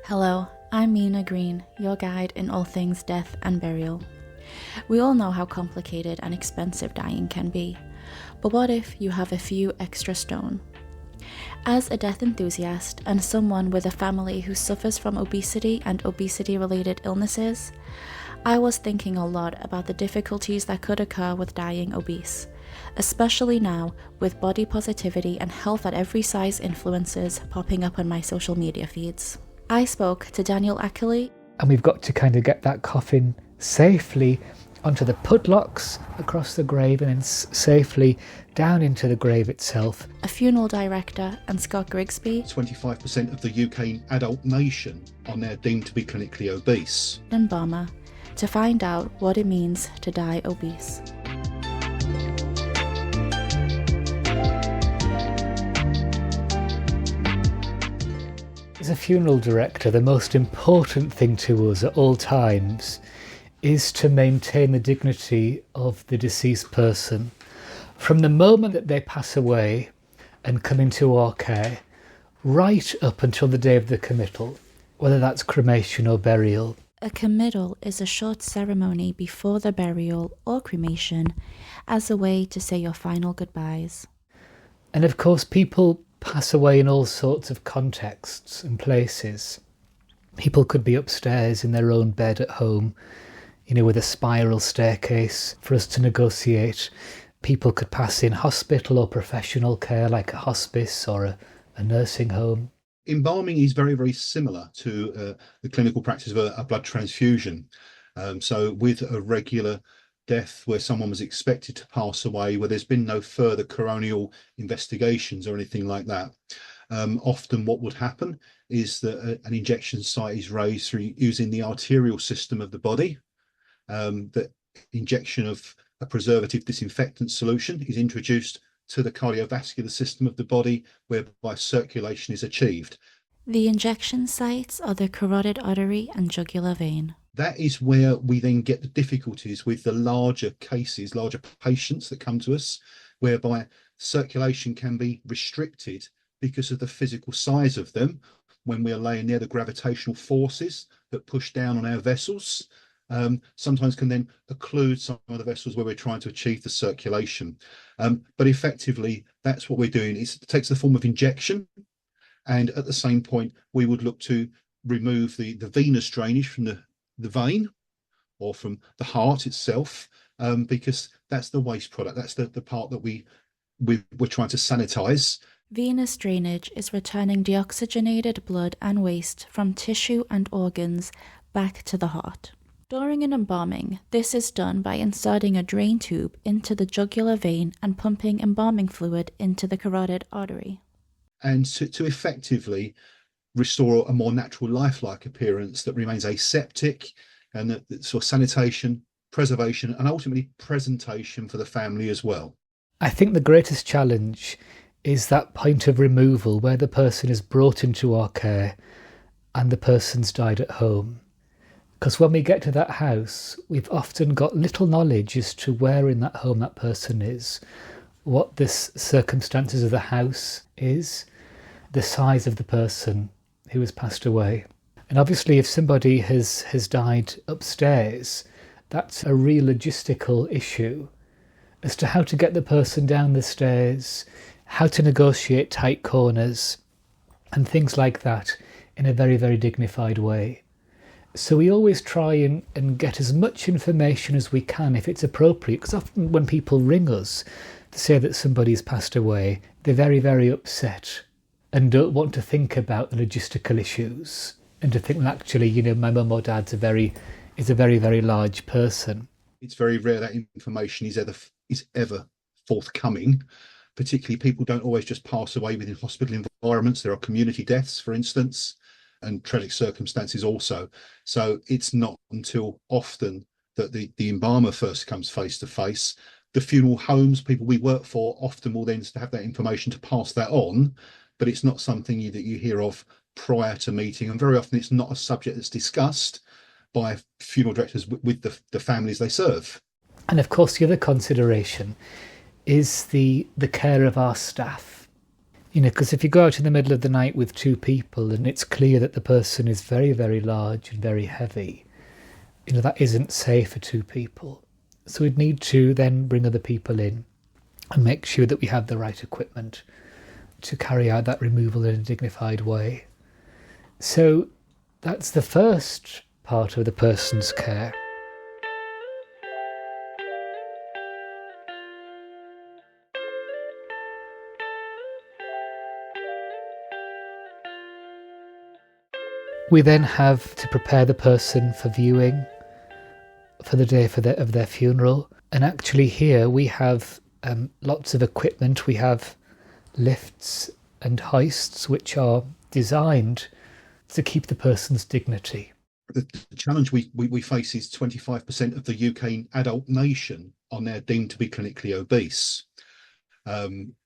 Hello, I'm Mina Green, your guide in all things death and burial. We all know how complicated and expensive dying can be, but what if you have a few extra stone? As a death enthusiast and someone with a family who suffers from obesity and obesity-related illnesses, I was thinking a lot about the difficulties that could occur with dying obese, especially now with body positivity and health at every size influencers popping up on my social media feeds. I spoke to Daniel Ackley. And we've got to kind of get that coffin safely onto the pudlocks across the grave and then safely down into the grave itself. A funeral director, and Scott Grigsby. 25% of the UK adult nation are now deemed to be clinically obese. And Embalmer, to find out what it means to die obese. As a funeral director, the most important thing to us at all times is to maintain the dignity of the deceased person. From the moment that they pass away and come into our care, right up until the day of the committal, whether that's cremation or burial. A committal is a short ceremony before the burial or cremation as a way to say your final goodbyes. And of course, people pass away in all sorts of contexts and places. People could be upstairs in their own bed at home, with a spiral staircase for us to negotiate. People could pass in hospital or professional care like a hospice or a nursing home. Embalming is very, very similar to the clinical practice of a blood transfusion. So with a regular death where someone was expected to pass away, where there's been no further coronial investigations or anything like that, often what would happen is that an injection site is raised through using the arterial system of the body. That injection of a preservative disinfectant solution is introduced to the cardiovascular system of the body, whereby circulation is achieved. The injection sites are the carotid artery and jugular vein. That is where we then get the difficulties with the larger cases, larger patients that come to us, whereby circulation can be restricted because of the physical size of them when we're laying near the gravitational forces that push down on our vessels. Sometimes can then occlude some of the vessels where we're trying to achieve the circulation. But effectively, that's what we're doing. It takes the form of injection. And at the same point, we would look to remove the venous drainage from the vein or from the heart itself, because that's the waste product. That's the part that we're trying to sanitize. Venous drainage is returning deoxygenated blood and waste from tissue and organs back to the heart. During an embalming, this is done by inserting a drain tube into the jugular vein and pumping embalming fluid into the carotid artery. And to effectively restore a more natural lifelike appearance that remains aseptic, and that sort of sanitation, preservation, and ultimately presentation for the family as well. I think the greatest challenge is that point of removal where the person is brought into our care and the person's died at home. Because when we get to that house, we've often got little knowledge as to where in that home that person is, what the circumstances of the house is, the size of the person who has passed away. And obviously if somebody has died upstairs, that's a real logistical issue as to how to get the person down the stairs, how to negotiate tight corners and things like that in a very, very dignified way. So we always try and get as much information as we can if it's appropriate, because often when people ring us to say that somebody's passed away, they're very, very upset and don't want to think about the logistical issues and to think, well, actually, my mum or dad's is a very, very large person. It's very rare that information is ever forthcoming. Particularly, people don't always just pass away within hospital environments. There are community deaths, for instance, and tragic circumstances also. So it's not until often that the embalmer first comes face to face. The funeral homes, people we work for, often will then have that information to pass that on, but it's not something that you hear of prior to meeting. And very often it's not a subject that's discussed by funeral directors with the families they serve. And of course, the other consideration is the care of our staff. Because if you go out in the middle of the night with two people and it's clear that the person is very, very large and very heavy, that isn't safe for two people. So we'd need to then bring other people in and make sure that we have the right equipment to carry out that removal in a dignified way. So that's the first part of the person's care. We then have to prepare the person for viewing for the day of their funeral. And actually here we have lots of equipment. We have lifts and hoists which are designed to keep the person's dignity. The challenge we face is 25% of the UK adult nation are now deemed to be clinically obese.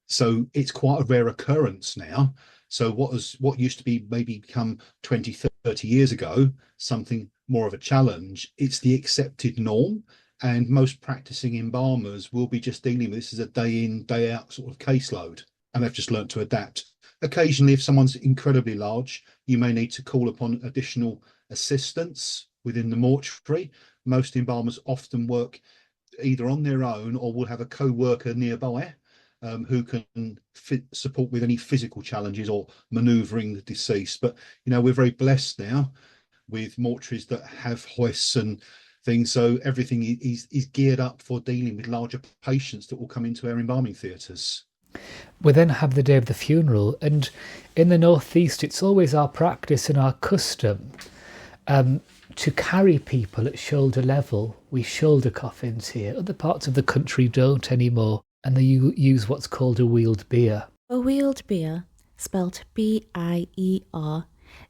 So it's quite a rare occurrence now. So what used to be maybe become 20, 30 years ago, something more of a challenge, it's the accepted norm. And most practicing embalmers will be just dealing with this as a day in, day out sort of caseload. And they've just learnt to adapt. Occasionally, if someone's incredibly large, you may need to call upon additional assistance within the mortuary. Most embalmers often work either on their own or will have a co-worker nearby who can support with any physical challenges or manoeuvring the deceased. But, we're very blessed now with mortuaries that have hoists and things. So everything is geared up for dealing with larger patients that will come into our embalming theatres. We then have the day of the funeral, and in the northeast it's always our practice and our custom to carry people at shoulder level. We shoulder coffins here. Other parts of the country don't anymore, and they use what's called a wheeled bier. A wheeled bier, spelt B-I-E-R,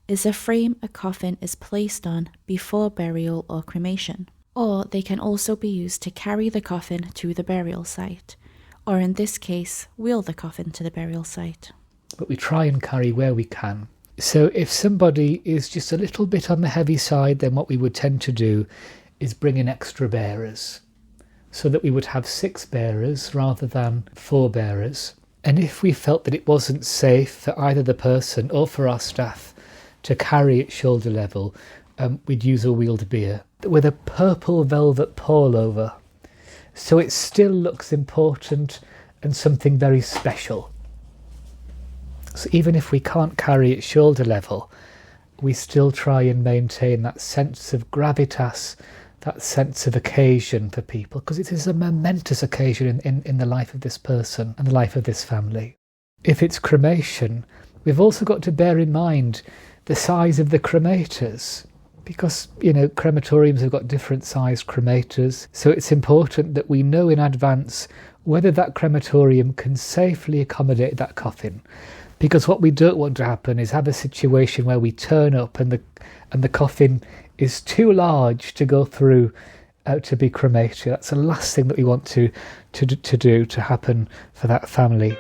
is a frame a coffin is placed on before burial or cremation. Or they can also be used to carry the coffin to the burial site, or in this case, wheel the coffin to the burial site. But we try and carry where we can. So if somebody is just a little bit on the heavy side, then what we would tend to do is bring in extra bearers, so that we would have 6 bearers rather than 4 bearers. And if we felt that it wasn't safe for either the person or for our staff to carry at shoulder level, we'd use a wheeled bier with a purple velvet pall over. So it still looks important and something very special. So even if we can't carry at shoulder level, we still try and maintain that sense of gravitas, that sense of occasion for people, because it is a momentous occasion in the life of this person and the life of this family. If it's cremation, we've also got to bear in mind the size of the cremators, because, crematoriums have got different sized cremators. So it's important that we know in advance whether that crematorium can safely accommodate that coffin. Because what we don't want to happen is have a situation where we turn up and the coffin is too large to go through to be cremated. That's the last thing that we want to happen for that family.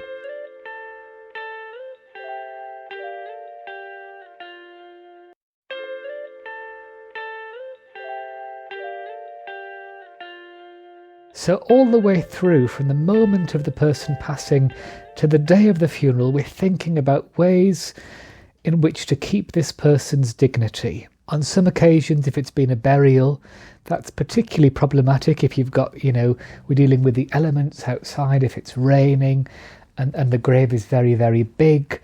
So all the way through, from the moment of the person passing to the day of the funeral, we're thinking about ways in which to keep this person's dignity. On some occasions, if it's been a burial, that's particularly problematic if you've got, we're dealing with the elements outside, if it's raining and the grave is very, very big,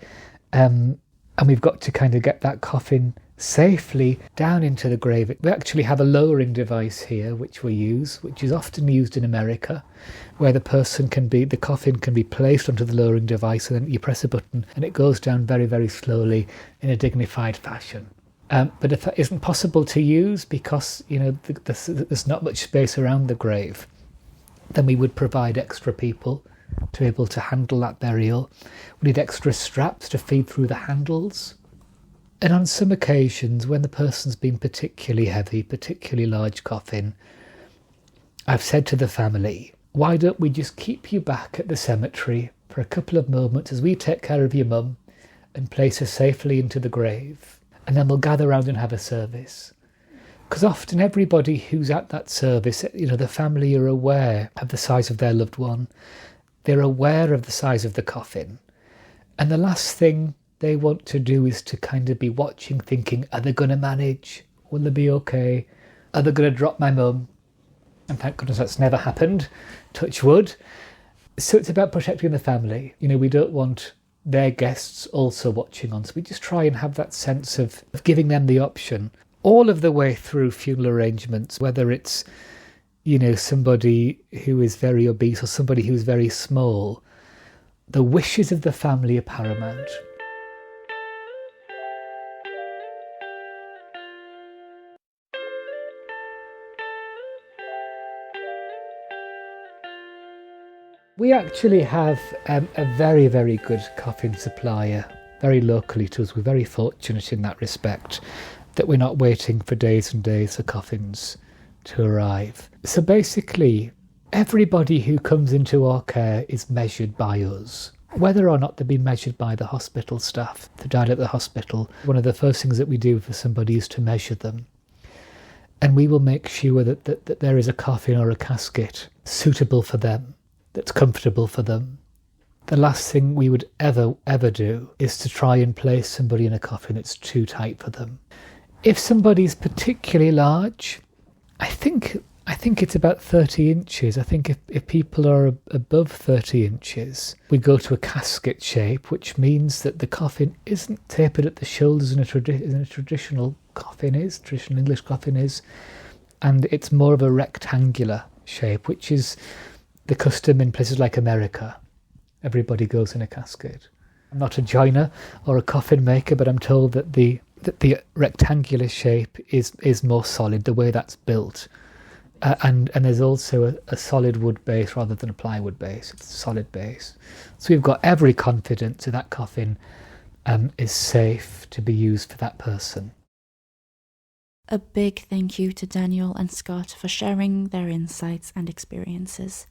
and we've got to kind of get that coffin safely down into the grave. We actually have a lowering device here which we use, which is often used in America, where the coffin can be placed onto the lowering device, and then you press a button and it goes down very, very slowly in a dignified fashion. But if that isn't possible to use because there's not much space around the grave, then we would provide extra people to be able to handle that burial. We need extra straps to feed through the handles. And on some occasions, when the person's been particularly heavy, particularly large coffin, I've said to the family, why don't we just keep you back at the cemetery for a couple of moments as we take care of your mum and place her safely into the grave, and then we'll gather round and have a service. Because often everybody who's at that service, the family are aware of the size of their loved one. They're aware of the size of the coffin. And the last thing they want to do is to kind of be watching, thinking, are they going to manage? Will they be okay? Are they going to drop my mum? And thank goodness that's never happened, touch wood. So it's about protecting the family. We don't want their guests also watching on. So we just try and have that sense of giving them the option all of the way through funeral arrangements, whether it's, somebody who is very obese or somebody who is very small. The wishes of the family are paramount. We actually have a very, very good coffin supplier, very locally to us. We're very fortunate in that respect, that we're not waiting for days and days for coffins to arrive. So basically, everybody who comes into our care is measured by us. Whether or not they've been measured by the hospital staff that died at the hospital, one of the first things that we do for somebody is to measure them. And we will make sure that there is a coffin or a casket suitable for them, that's comfortable for them. The last thing we would ever do is to try and place somebody in a coffin that's too tight for them. If somebody's particularly large, I think it's about 30 inches. I think if people are above 30 inches, we go to a casket shape, which means that the coffin isn't tapered at the shoulders in a traditional English coffin is, and it's more of a rectangular shape, which is the custom in places like America. Everybody goes in a casket. I'm not a joiner or a coffin maker, but I'm told that the rectangular shape is more solid, the way that's built. And there's also a solid wood base rather than a plywood base. It's a solid base. So we've got every confidence that coffin is safe to be used for that person. A big thank you to Daniel and Scott for sharing their insights and experiences.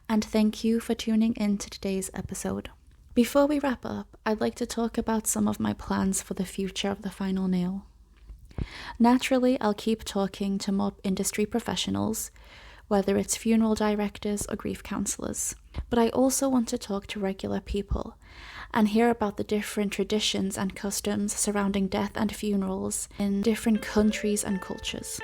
And thank you for tuning in to today's episode. Before we wrap up, I'd like to talk about some of my plans for the future of The Final Nail. Naturally, I'll keep talking to more industry professionals, whether it's funeral directors or grief counsellors. But I also want to talk to regular people and hear about the different traditions and customs surrounding death and funerals in different countries and cultures.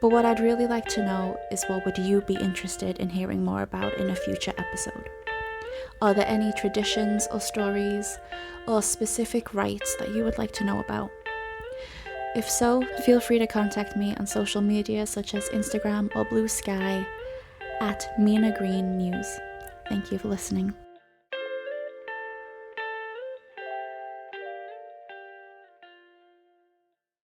But what I'd really like to know is, what would you be interested in hearing more about in a future episode? Are there any traditions or stories or specific rites that you would like to know about? If so, feel free to contact me on social media such as Instagram or Blue Sky at Mina Green Muse. Thank you for listening.